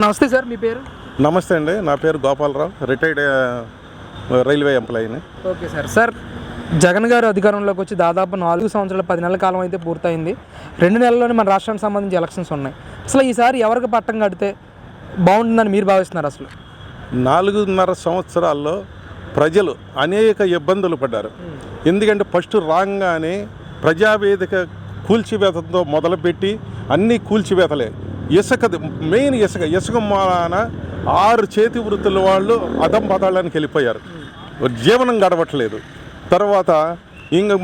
నమస్తే సార్, మీ పేరు? నమస్తే అండి, నా పేరు గోపాలరావు, రిటైర్డ్ రైల్వే ఎంప్లాయీని. ఓకే సార్, జగన్ గారు అధికారంలోకి వచ్చి దాదాపు 4 సంవత్సరాల 10 నెలల కాలం అయితే పూర్తయింది. 2 నెలల్లోనే మన రాష్ట్రానికి సంబంధించి ఎలక్షన్స్ ఉన్నాయి. అసలు ఈసారి ఎవరికి పట్టం కడితే బాగుంటుందని మీరు భావిస్తున్నారు? అసలు 4.5 సంవత్సరాల్లో ప్రజలు అనేక ఇబ్బందులు పడ్డారు. ఎందుకంటే ఫస్ట్ రాగానే ప్రజావేదిక కూల్చివేతతో మొదలుపెట్టి అన్నీ కూల్చివేతలే. మెయిన్ ఇసుక మూలాన 6 చేతి వృత్తుల వాళ్ళు అధంపతాళానికి వెళ్ళిపోయారు, జీవనం గడవట్లేదు. తర్వాత ఇంకా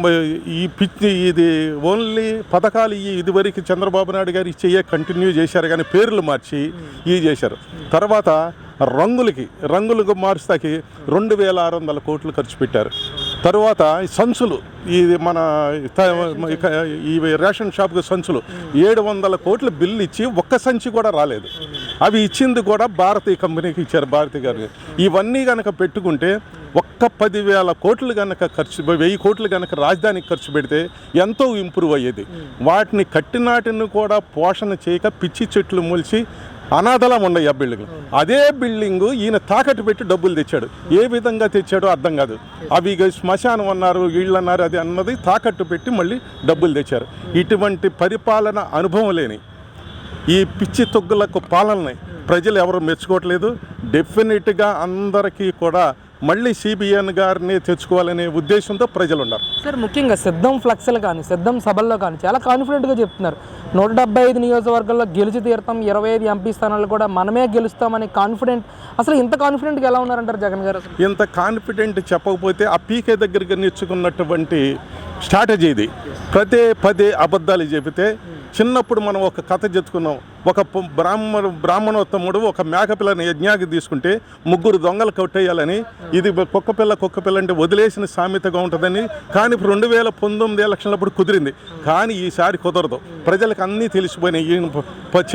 ఇది ఓన్లీ పథకాలు ఇదివరకు చంద్రబాబు నాయుడు గారు ఇచ్చే కంటిన్యూ చేశారు, కానీ పేర్లు మార్చి ఇవి చేశారు. తర్వాత రంగులకు మార్చుతాకి 2,600 కోట్లు ఖర్చు పెట్టారు. తరువాత సంచులు, ఇది మన ఈ రేషన్ షాప్కి సంచులు 700 కోట్ల బిల్లు ఇచ్చి ఒక్క సంచి కూడా రాలేదు. అవి ఇచ్చింది కూడా భారతీయ కంపెనీకి ఇచ్చారు, భారతీయ గారికి. ఇవన్నీ కనుక పెట్టుకుంటే ఒక్క 10,000 కోట్లు కనుక 1,000 కోట్లు కనుక రాజధానికి ఖర్చు పెడితే ఎంతో ఇంప్రూవ్ అయ్యేది. వాటిని కట్టినాటిని కూడా పోషణ చేయక పిచ్చి చెట్లు మొలిచి అనాథలా ఉన్నాయి ఆ బిల్డింగ్. అదే బిల్డింగు ఈయన తాకట్టు పెట్టి డబ్బులు తెచ్చాడు. ఏ విధంగా తెచ్చాడో అర్థం కాదు. అవి శ్మశానం అన్నారు, వీళ్ళు అన్నారు, అది అన్నది తాకట్టు పెట్టి మళ్ళీ డబ్బులు తెచ్చారు. ఇటువంటి పరిపాలన అనుభవం లేని ఈ పిచ్చి తొగ్గులకు పాలనని ప్రజలు ఎవరు మెచ్చుకోవట్లేదు. డెఫినెట్గా అందరికీ కూడా మళ్ళీ సిబిఎన్ గారిని తెచ్చుకోవాలనే ఉద్దేశంతో ప్రజలు ఉన్నారు. సార్, ముఖ్యంగా సిద్ధం ఫ్లెక్స్లు కానీ సిద్ధం సభల్లో కానీ చాలా కాన్ఫిడెంట్గా చెప్తున్నారు. 175 నియోజకవర్గాల్లో గెలిచి తీరుతాం, 25 ఎంపీ స్థానాలు కూడా మనమే గెలుస్తామని కాన్ఫిడెంట్. అసలు ఇంత కాన్ఫిడెంట్గా ఎలా ఉన్నారంటారు జగన్ గారు? ఇంత కాన్ఫిడెంట్ చెప్పకపోతే ఆ పీకే దగ్గరికి నేర్చుకున్నటువంటి స్ట్రాటజీ ఇది. పదే అబద్ధాలు చెబితే, చిన్నప్పుడు మనం ఒక కథ చెప్పుకున్నాం. ఒక బ్రాహ్మణోత్తముడు ఒక మేకపిల్లని యజ్ఞాకి తీసుకుంటే 3 దొంగలు కొట్టేయాలని, ఇది కుక్క పిల్ల అంటే వదిలేసిన సామెతగా ఉంటుందని. కానీ 2019 ఎలక్షన్లప్పుడు కుదిరింది, కానీ ఈసారి కుదరదు. ప్రజలకు అన్నీ తెలిసిపోయినాయి. ఈయన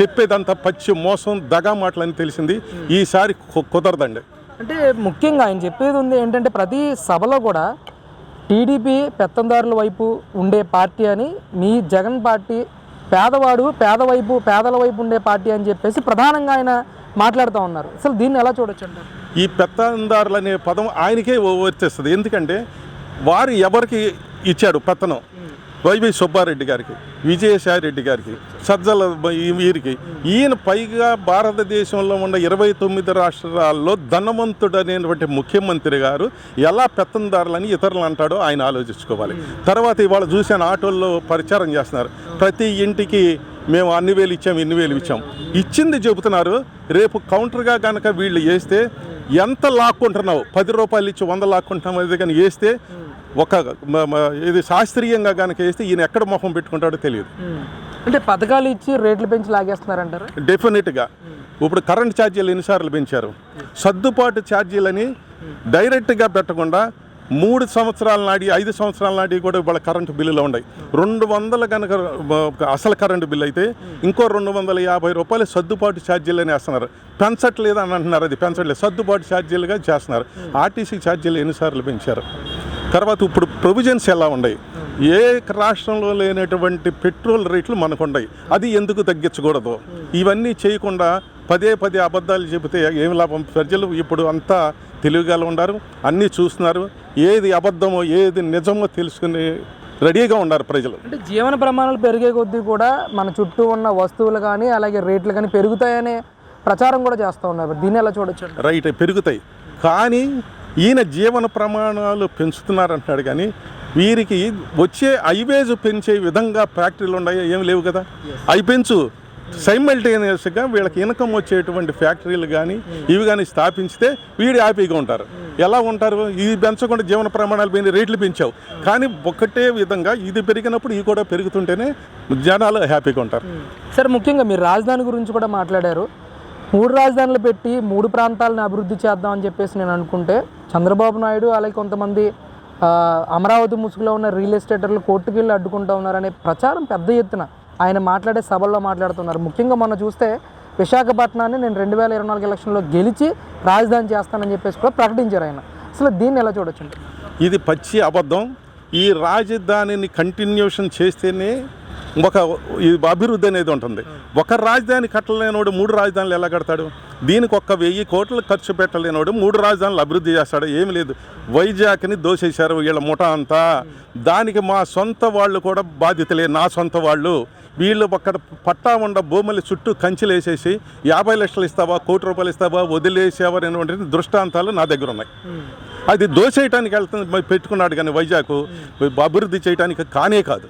చెప్పేదంతా పచ్చి మోసం దగా మాటలని తెలిసింది. ఈసారి కుదరదండి. అంటే ముఖ్యంగా ఆయన చెప్పేది ఉంది ఏంటంటే, ప్రతి సభలో కూడా టీడీపీ పెత్తందారుల వైపు ఉండే పార్టీ అని, మీ జగన్ పార్టీ పేదల వైపు ఉండే పార్టీ అని చెప్పేసి ప్రధానంగా ఆయన మాట్లాడుతూ ఉన్నారు. అసలు దీన్ని ఎలా చూడొచ్చు అంటారు? ఈ పెత్తందారులు అనే పదం ఆయనకే వర్తిస్తుంది. ఎందుకంటే వారు ఎవరికి ఇచ్చాడు పెత్తనం? వైవి సుబ్బారెడ్డి గారికి, విజయసాయిరెడ్డి గారికి, సజ్జల వీరికి. ఈయన పైగా భారతదేశంలో ఉన్న 29 రాష్ట్రాల్లో ధనవంతుడు అనేటువంటి ముఖ్యమంత్రి గారు ఎలా పెత్తందారులని ఇతరులు అంటాడో ఆయన ఆలోచించుకోవాలి. తర్వాత ఇవాళ చూసిన ఆటోల్లో ప్రచారం చేస్తున్నారు, ప్రతి ఇంటికి మేము అన్ని వేలు ఇచ్చాం, ఇన్ని వేలు ఇచ్చాం. ఇచ్చింది చెబుతున్నారు. రేపు కౌంటర్గా కనుక వీళ్ళు వేస్తే ఎంత లాక్కుంటున్నావు, 10 రూపాయలు ఇచ్చి 100 లాక్కుంటున్నాం అనేది కానీ వేస్తే, ఇది శాస్త్రీయంగా కనుక వేస్తే ఈయన ఎక్కడ మొహం పెట్టుకుంటాడో తెలియదు. అంటే పథకాలు ఇచ్చి రేట్లు పెంచి లాగేస్తున్నారంటారు? డెఫినెట్గా. ఇప్పుడు కరెంట్ ఛార్జీలు ఎన్నిసార్లు పెంచారు? సర్దుబాటు ఛార్జీలని డైరెక్ట్గా పెట్టకుండా 3 సంవత్సరాల నాటి 5 సంవత్సరాల నాటి కూడా ఇవాళ కరెంటు బిల్లులో ఉన్నాయి. 200 కనుక అసలు కరెంటు బిల్లు అయితే ఇంకో 250 రూపాయలు సర్దుబాటు ఛార్జీలని వేస్తున్నారు. పెంచట్లేదు అని అంటున్నారు. అది పెంచట్లేదు, సర్దుబాటు ఛార్జీలుగా చేస్తున్నారు. ఆర్టీసీ ఛార్జీలు ఎన్నిసార్లు పెంచారు? తర్వాత ఇప్పుడు ప్రొవిజన్స్ ఎలా ఉన్నాయి? ఏ రాష్ట్రంలో లేనటువంటి పెట్రోల్ రేట్లు మనకు ఉన్నాయి. అది ఎందుకు తగ్గించకూడదు? ఇవన్నీ చేయకుండా పదే అబద్ధాలు చెబితే ఏమి లాభం? ప్రజలు ఇప్పుడు అంతా తెలివిగా ఉన్నారు, అన్నీ చూస్తున్నారు. ఏది అబద్ధమో ఏది నిజమో తెలుసుకుని రెడీగా ఉన్నారు ప్రజలు. అంటే జీవన ప్రమాణాలు పెరిగే కొద్దీ కూడా మన చుట్టూ ఉన్న వస్తువులు కానీ అలాగే రేట్లు కానీ పెరుగుతాయనే ప్రచారం కూడా చేస్తూ ఉన్నారు. దీన్ని ఎలా చూడొచ్చు? రైట్, పెరుగుతాయి. కానీ ఈయన జీవన ప్రమాణాలు పెంచుతున్నారంటున్నాడు, కానీ వీరికి వచ్చే హైవేజ్ పెంచే విధంగా ఫ్యాక్టరీలు ఉన్నాయో ఏమి లేవు కదా. అవి పెంచు, సైమల్టేనియస్గా వీళ్ళకి ఇన్కమ్ వచ్చేటువంటి ఫ్యాక్టరీలు కానీ ఇవి కానీ స్థాపించితే వీడు హ్యాపీగా ఉంటారు. ఎలా ఉంటారు? ఇది పెంచకుండా జీవన ప్రమాణాలు పెరిగి రేట్లు పెంచావు, కానీ ఒకటే విధంగా ఇది పెరిగినప్పుడు ఇవి కూడా పెరుగుతుంటేనే జనాలు హ్యాపీగా ఉంటారు. సార్, ముఖ్యంగా మీరు రాజధాని గురించి కూడా మాట్లాడారు. 3 రాజధానులు పెట్టి 3 ప్రాంతాలను అభివృద్ధి చేద్దామని చెప్పేసి నేను అనుకుంటే, చంద్రబాబు నాయుడు అలాగే కొంతమంది అమరావతి ముసుగులో ఉన్న రియల్ ఎస్టేటర్లు కోర్టుకు వెళ్ళి అడ్డుకుంటూ ఉన్నారనే ప్రచారం పెద్ద ఎత్తున ఆయన మాట్లాడే సభల్లో మాట్లాడుతున్నారు. ముఖ్యంగా మొన్న చూస్తే విశాఖపట్నాన్ని నేను 2024 ఎలక్షన్లో గెలిచి రాజధాని చేస్తానని చెప్పేసి కూడా ప్రకటించారు ఆయన. అసలు దీన్ని ఎలా చూడొచ్చు? ఇది పచ్చి అబద్ధం. ఈ రాజధానిని కంటిన్యూషన్ చేస్తేనే ఒక ఈ అభివృద్ధి అనేది ఉంటుంది. ఒక రాజధాని కట్టలేనోడు 3 రాజధానులు ఎలా కడతాడు? దీనికి 1,000 కోట్లు ఖర్చు పెట్టలేనోడు 3 రాజధానులు అభివృద్ధి చేస్తాడు? ఏమి లేదు. వైజాగ్ని దోసేశారు వీళ్ళ ముఠా అంతా. దానికి మా సొంత వాళ్ళు కూడా బాధ్యతలే, నా సొంత వాళ్ళు. వీళ్ళు అక్కడ పట్టా ఉండ భూములు చుట్టూ కంచెలు వేసేసి 50 లక్షలు ఇస్తావా, కోటి రూపాయలు ఇస్తావా, వదిలేసేవారు అనేటువంటి దృష్టాంతాలు నా దగ్గర ఉన్నాయి. అది దోసేయటానికి వెళ్తుంది పెట్టుకున్నాడు కానీ వైజాగ్ అభివృద్ధి చేయడానికి కానే కాదు.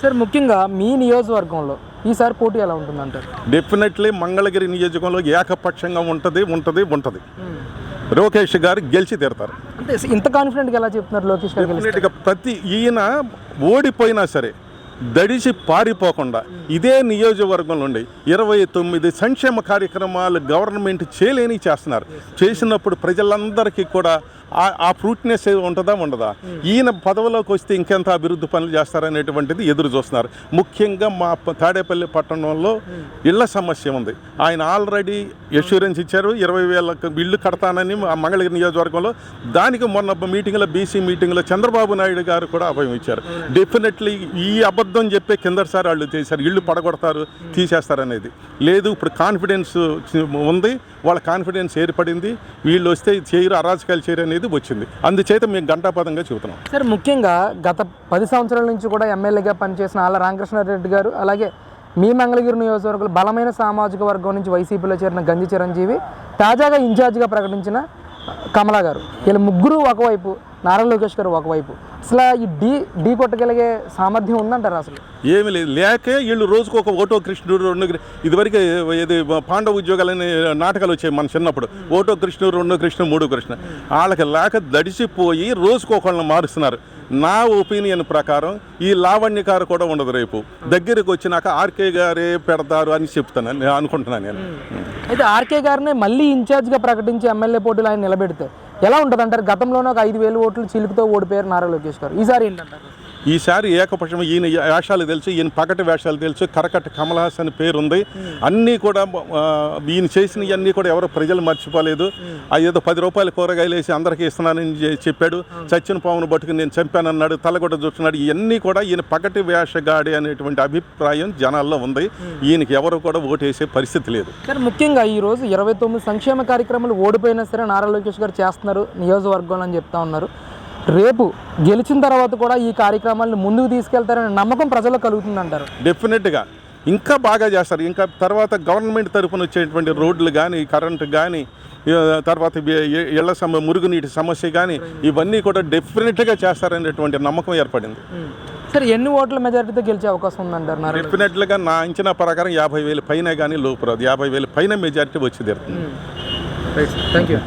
సార్, ముఖ్యంగా మీ నియోజకవర్గంలో ఈసారి పోటీ ఎలా ఉంటుందంటారు? డెఫినెట్లీ మంగళగిరి నియోజకవర్గంలో ఏకపక్షంగా ఉంటుంది. లోకేష్ గారు గెలిచి తీరుతారు. అంటే ఇంత కాన్ఫిడెంట్గా ఎలా చెప్తున్నారు లోకేష్ గారు? డెఫినెట్గా ఈయన ఓడిపోయినా సరే దడిచి పారిపోకుండా ఇదే నియోజకవర్గం నుండి 29 సంక్షేమ కార్యక్రమాలు గవర్నమెంట్ చేయలేని చేస్తున్నారు. చేసినప్పుడు ప్రజలందరికీ కూడా ఆ ఫ్రూట్నెస్ ఉండదా? ఈయన పదవిలోకి వస్తే ఇంకెంత అభివృద్ధి పనులు చేస్తారనేటువంటిది ఎదురు చూస్తున్నారు. ముఖ్యంగా మా తాడేపల్లి పట్టణంలో ఇళ్ల సమస్య ఉంది. ఆయన ఆల్రెడీ అష్యూరెన్స్ ఇచ్చారు, 20,000 ఇళ్ళు కడతానని మంగళగిరి నియోజకవర్గంలో. దానికి మొన్న మీటింగ్లో, బీసీ మీటింగ్లో చంద్రబాబు నాయుడు గారు కూడా అభయం ఇచ్చారు. డెఫినెట్లీ ఈ అబద్ధం చెప్పే కిందసారి వాళ్ళు చేశారు, ఇళ్ళు పడగొడతారు, తీసేస్తారనేది లేదు. ఇప్పుడు కాన్ఫిడెన్స్ ఉంది, వాళ్ళ కాన్ఫిడెన్స్ ఏర్పడింది. వీళ్ళు వస్తే చేయరు, అరాజకాలు చేయరు అనేది వచ్చింది. అందుచేత మేము ఘంటాపథంగా చెబుతున్నాం. సార్, ముఖ్యంగా గత 10 సంవత్సరాల నుంచి కూడా ఎమ్మెల్యేగా పనిచేసిన ఆళ్ళ రామకృష్ణారెడ్డి గారు, అలాగే మీ మంగళగిరి నియోజకవర్గంలో బలమైన సామాజిక వర్గం నుంచి వైసీపీలో చేరిన గంజి చిరంజీవి, తాజాగా ఇన్ఛార్జిగా ప్రకటించిన కమలా గారు, వీళ్ళ ముగ్గురు ఒకవైపు, నారా లోకేష్ గారు ఒకవైపు. అసలు ఈ ఢీ కొట్టగలిగే సామర్థ్యం ఉందంటారు? అసలు ఏమి లేదు. లేకే వీళ్ళు రోజుకు ఒక ఓటో కృష్ణుడు, 2 ఇదివరకు ఇది పాండవ ఉద్యోగాలని నాటకాలు వచ్చాయి మన చిన్నప్పుడు. ఓటో కృష్ణుడు, 2 కృష్ణ, 3 కృష్ణ. వాళ్ళకి లేక దడిచిపోయి రోజుకు ఒకళ్ళని మారుస్తున్నారు. నా ఒపీనియన్ ప్రకారం ఈ లావణ్యకారు కూడా ఉండదు. రేపు దగ్గరికి వచ్చినాక ఆర్కే గారే పెడతారు అని చెప్తాను, నేను అనుకుంటున్నాను. నేను అయితే ఆర్కే గారినే మళ్ళీ ఇన్ఛార్జ్గా ప్రకటించి ఎమ్మెల్యే పోటీలో ఆయన నిలబెడితే ఎలా ఉంటుంది అంటారు? గతంలోనే ఒక 5,000 ఓట్లు చిలుకుతో ఓడిపోయారు నారా లోకేష్ గారు. ఈసారి ఏంటంటారు? ఈసారి ఏకపక్షం ఈయన వేషాలు తెలుసు, ఈయన పకటి వేషాలు తెలుసు. కరకట్ట కమల్ హాసన్ పేరు ఉంది. అన్నీ కూడా ఈయన చేసినవి అన్నీ కూడా ఎవరో ప్రజలు మర్చిపోలేదు. ఏదో 10 రూపాయలు కూరగాయలు వేసి అందరికీ ఇస్తున్నానని చెప్పాడు. చచ్చిన పామును పట్టుకుని నేను చంపానన్నాడు, తలగొడ్డ చూస్తున్నాడు. ఇవన్నీ కూడా ఈయన పకటి వేషగాడి అనేటువంటి అభిప్రాయం జనాల్లో ఉంది. ఈయనకి ఎవరు కూడా ఓటేసే పరిస్థితి లేదు. సార్, ముఖ్యంగా ఈరోజు 29 సంక్షేమ కార్యక్రమాలు ఓడిపోయినా సరే నారా లోకేష్ గారు చేస్తున్నారు నియోజకవర్గంలో అని చెప్తా ఉన్నారు. రేపు గెలిచిన తర్వాత కూడా ఈ కార్యక్రమాలను ముందుకు తీసుకెళ్తారనే నమ్మకం ప్రజల్లో కలుగుతుందంటారు? డెఫినెట్గా ఇంకా బాగా చేస్తారు. ఇంకా తర్వాత గవర్నమెంట్ తరఫున వచ్చేటువంటి రోడ్లు కానీ, కరెంటు కానీ, తర్వాత ఇళ్ల మురుగునీటి సమస్య కానీ, ఇవన్నీ కూడా డెఫినెట్గా చేస్తారనేటువంటి నమ్మకం ఏర్పడింది. సార్, ఎన్ని ఓట్ల మెజారిటీతో గెలిచే అవకాశం ఉందంటారు? డెఫినెట్గా నా అంచనా ప్రకారం 50,000 పైన కానీ లోపు రాదు. 50,000 పైన మెజారిటీ వచ్చి తీరుతుంది. Thank you.